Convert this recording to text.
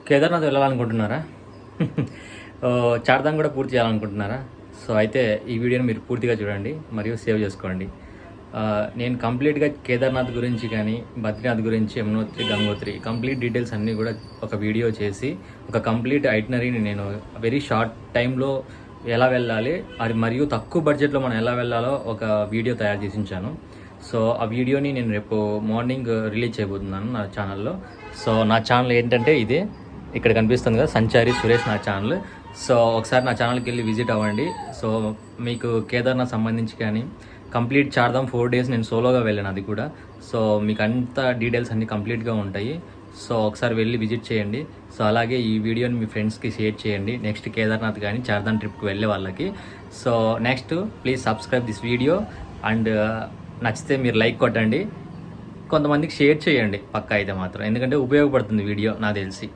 కేదార్నాథ్ వెళ్ళాలనుకుంటున్నారా? చార్ధామ్ కూడా పూర్తి చేయాలనుకుంటున్నారా? సో అయితే ఈ వీడియోని మీరు పూర్తిగా చూడండి మరియు సేవ్ చేసుకోండి. నేను కంప్లీట్గా కేదార్నాథ్ గురించి కానీ బద్రీనాథ్ గురించి, యమునోత్రి, గంగోత్రి కంప్లీట్ డీటెయిల్స్ అన్నీ కూడా ఒక వీడియో చేసి ఒక కంప్లీట్ ఐటినరీని నేను వెరీ షార్ట్ టైంలో ఎలా వెళ్ళాలి అది మరియు తక్కువ బడ్జెట్లో మనం ఎలా వెళ్ళాలో ఒక వీడియో తయారు చేసి ఉంచాను. సో ఆ వీడియోని నేను రేపు మార్నింగ్ రిలీజ్ చేయబోతున్నాను నా ఛానల్లో. సో నా ఛానల్ ఏంటంటే ఇదే, ఇక్కడ కనిపిస్తుంది కదా, సంచారి సురేష్ నా ఛానల్. సో ఒకసారి నా ఛానల్కి వెళ్ళి విజిట్ అవ్వండి. సో మీకు కేదార్నాథ్ సంబంధించి కానీ కంప్లీట్ చార్ధామ్ 4 days నేను సోలోగా వెళ్ళాను, అది కూడా. సో మీకు అంత డీటెయిల్స్ అన్నీ కంప్లీట్గా ఉంటాయి. సో ఒకసారి వెళ్ళి విజిట్ చేయండి. సో అలాగే ఈ వీడియోని మీ ఫ్రెండ్స్కి షేర్ చేయండి, నెక్స్ట్ కేదార్నాథ్ కానీ చార్ధామ్ ట్రిప్కి వెళ్ళే వాళ్ళకి. So next please subscribe this video and నచ్చితే మీరు లైక్ కొట్టండి, కొంతమందికి షేర్ చేయండి పక్కా అయితే మాత్రం, ఎందుకంటే ఉపయోగపడుతుంది వీడియో నాకు తెలిసి.